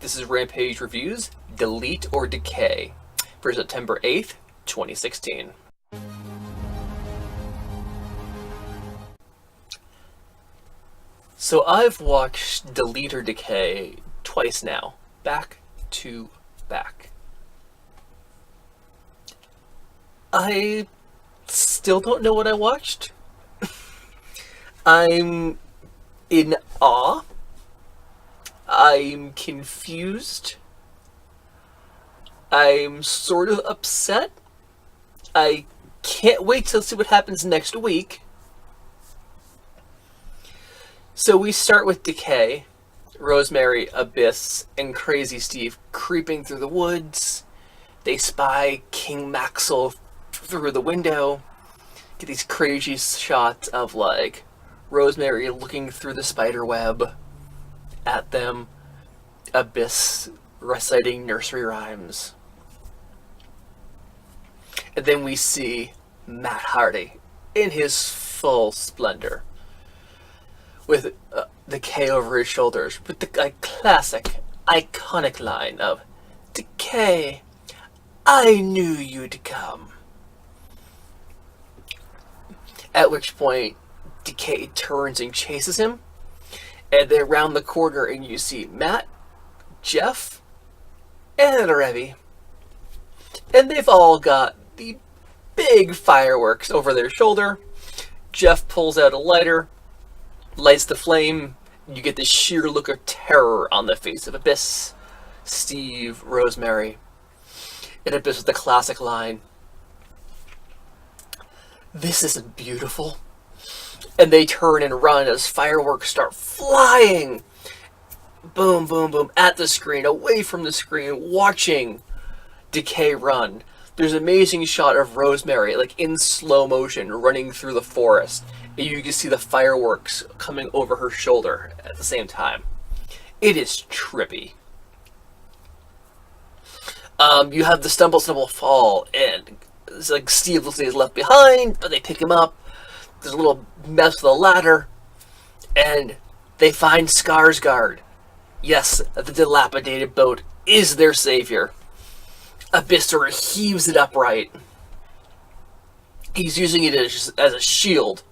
This is Rampage Reviews, Delete or Decay, for September 8th, 2016. So I've watched Delete or Decay twice now, back to back. I still don't know what I watched. I'm in awe. I'm confused. I'm sort of upset. I can't wait to see what happens next week. So we start with Decay, Rosemary, Abyss, and Crazy Steve creeping through the woods. They spy King Maxwell through the window. Get these crazy shots of like Rosemary looking through the spider web at them. Abyss reciting nursery rhymes. And then we see Matt Hardy in his full splendor, with Decay over his shoulders, with the classic, iconic line of, "Decay, I knew you'd come." At which point, Decay turns and chases him, and they're around the corner and you see Matt, Jeff, and Revy. And they've all got the big fireworks over their shoulder. Jeff pulls out a lighter, lights the flame. You get the sheer look of terror on the face of Abyss, Steve, Rosemary. And Abyss with the classic line, "This isn't beautiful." And they turn and run as fireworks start flying. Boom, boom, boom, at the screen, away from the screen, watching Decay run. There's an amazing shot of Rosemary, like in slow motion, running through the forest. And you can see the fireworks coming over her shoulder at the same time. It is trippy. You have the stumble, fall, and it's like Steve looks like he's left behind, but they pick him up. There's a little mess with the ladder, and they find Skarsgård. Yes, the dilapidated boat is their savior. Abyss sort of heaves it upright. He's using it as a shield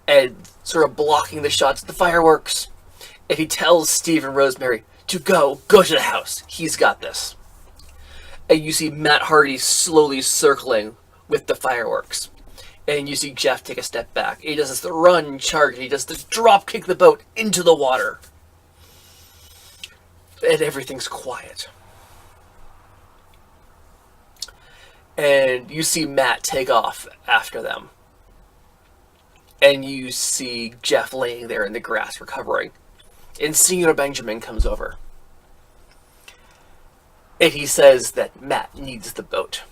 and sort of blocking the shots of the fireworks. And he tells Steve and Rosemary to go to the house. He's got this. And you see Matt Hardy slowly circling with the fireworks. And you see Jeff take a step back. He does this run charge. He does this drop kick the boat into the water. And everything's quiet. And you see Matt take off after them. And you see Jeff laying there in the grass recovering. And Senior Benjamin comes over. And he says that Matt needs the boat.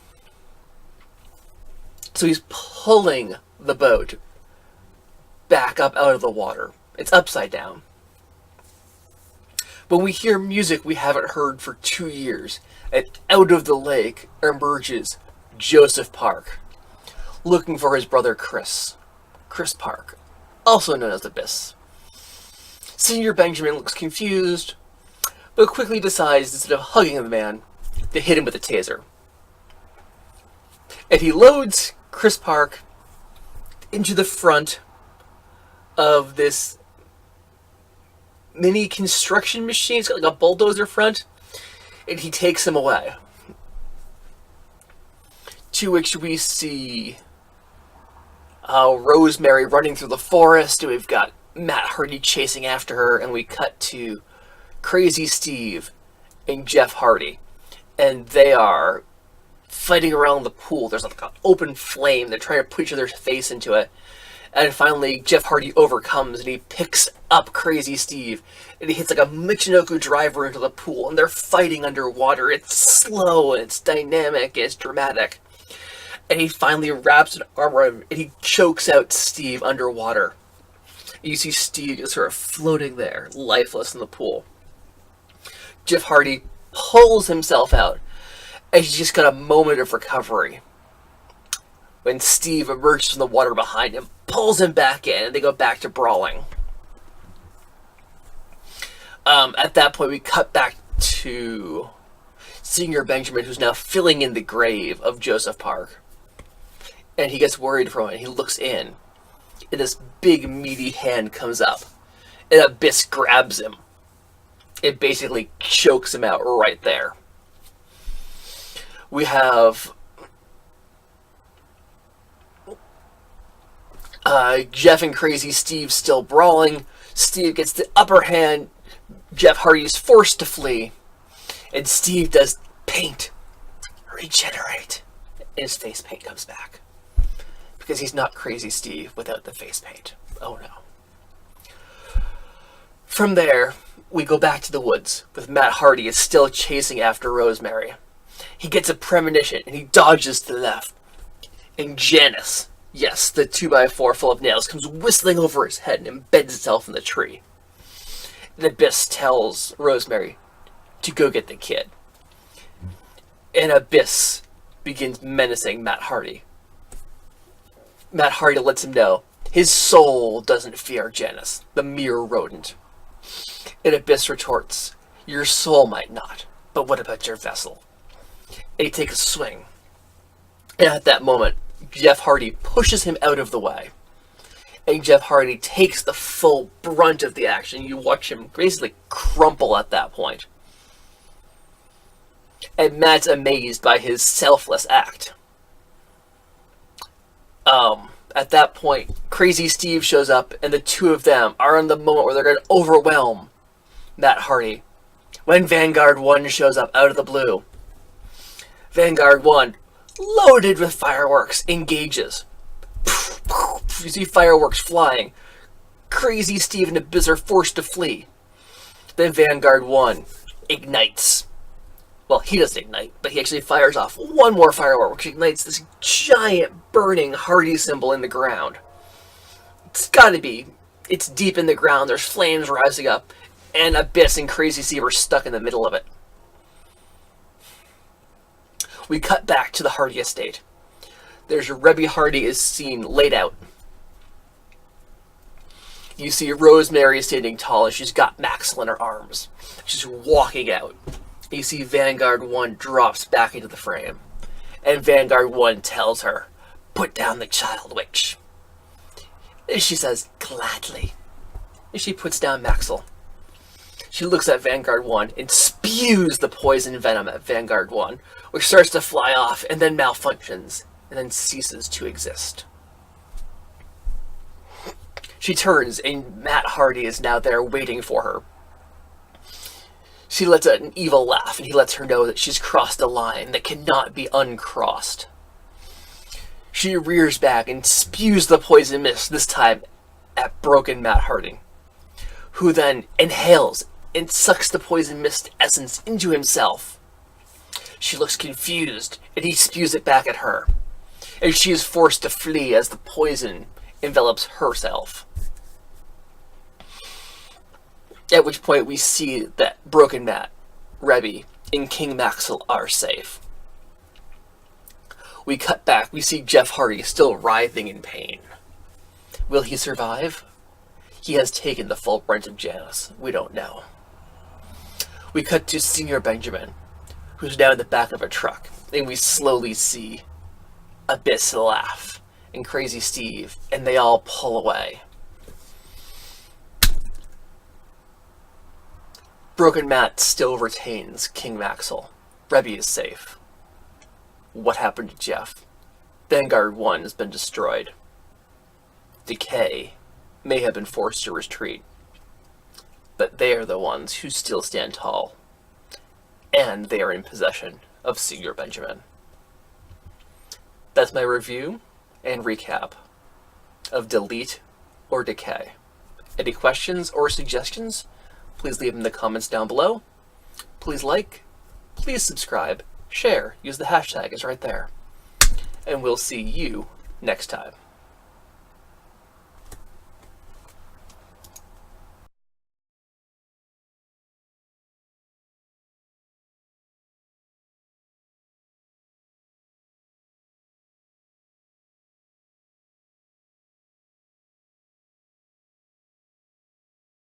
So he's pulling the boat back up out of the water. It's upside down. But we hear music we haven't heard for 2 years. And out of the lake emerges Joseph Park, looking for his brother Chris Park, also known as Abyss. Senior Benjamin looks confused, but quickly decides, instead of hugging the man, to hit him with a taser. And he loads Chris Park into the front of this mini construction machine. It's got like a bulldozer front, and he takes him away. To which we see Rosemary running through the forest. We've got Matt Hardy chasing after her, and we cut to Crazy Steve and Jeff Hardy. And they are fighting around the pool. There's like an open flame. They're trying to put each other's face into it. And finally, Jeff Hardy overcomes, and he picks up Crazy Steve. And he hits like a Michinoku driver into the pool. And they're fighting underwater. It's slow, and it's dynamic, and it's dramatic. And he finally wraps an arm around him, and he chokes out Steve underwater. And you see Steve just sort of floating there, lifeless in the pool. Jeff Hardy pulls himself out, and he's just got a moment of recovery. When Steve emerges from the water behind him, pulls him back in, and they go back to brawling. At that point, we cut back to Senior Benjamin, who's now filling in the grave of Joseph Park. And he gets worried for a moment. He looks in, and this big, meaty hand comes up, and Abyss grabs him. It basically chokes him out right there. We have Jeff and Crazy Steve still brawling. Steve gets the upper hand. Jeff Hardy is forced to flee. And Steve does paint. Regenerate. And his face paint comes back. Because he's not Crazy Steve without the face paint. Oh no. From there, we go back to the woods, with Matt Hardy is still chasing after Rosemary. He gets a premonition, and he dodges to the left. And Janice, yes, the 2x4 full of nails, comes whistling over his head and embeds itself in the tree. And Abyss tells Rosemary to go get the kid. And Abyss begins menacing Matt Hardy. Matt Hardy lets him know his soul doesn't fear Janice, the mere rodent. And Abyss retorts, your soul might not, but what about your vessel? And he takes a swing. And at that moment, Jeff Hardy pushes him out of the way. And Jeff Hardy takes the full brunt of the action. You watch him basically crumple at that point. And Matt's amazed by his selfless act. At that point, Crazy Steve shows up, and the two of them are in the moment where they're going to overwhelm Matt Hardy. When Vanguard 1 shows up out of the blue. Vanguard 1, loaded with fireworks, engages. You see fireworks flying. Crazy Steve and Abyss are forced to flee. Then Vanguard 1 ignites. Well, he doesn't ignite, but he actually fires off one more firework, which ignites this giant burning Hardy symbol in the ground. It's gotta be. It's deep in the ground, there's flames rising up, and Abyss and Crazy Steve are stuck in the middle of it. We cut back to the Hardy estate. There's Rebby Hardy is seen laid out. You see Rosemary standing tall, and she's got Maxwell in her arms. She's walking out. You see Vanguard 1 drops back into the frame. And Vanguard 1 tells her, put down the child witch. And she says, gladly. And she puts down Maxwell. She looks at Vanguard 1 and spews the poison venom at Vanguard 1, which starts to fly off and then malfunctions and then ceases to exist. She turns and Matt Hardy is now there waiting for her. She lets out an evil laugh, and he lets her know that she's crossed a line that cannot be uncrossed. She rears back and spews the poison mist, this time at broken Matt Hardy, who then inhales and sucks the poison mist essence into himself. She looks confused, and he spews it back at her, and she is forced to flee as the poison envelops herself. At which point we see that Broken Matt, Rebby, and King Maxwell are safe. We cut back, we see Jeff Hardy still writhing in pain. Will he survive? He has taken the full brunt of Janice. We don't know. We cut to Senior Benjamin, who's now in the back of a truck, and we slowly see Abyss laugh, and Crazy Steve, and they all pull away. Broken Matt still retains King Maxwell. Rebby is safe. What happened to Jeff? Vanguard 1 has been destroyed. Decay may have been forced to retreat, but they are the ones who still stand tall, and they are in possession of Senior Benjamin. That's my review and recap of Delete or Decay. Any questions or suggestions? Please leave them in the comments down below. Please like, please subscribe, share, use the hashtag, it's right there. And we'll see you next time.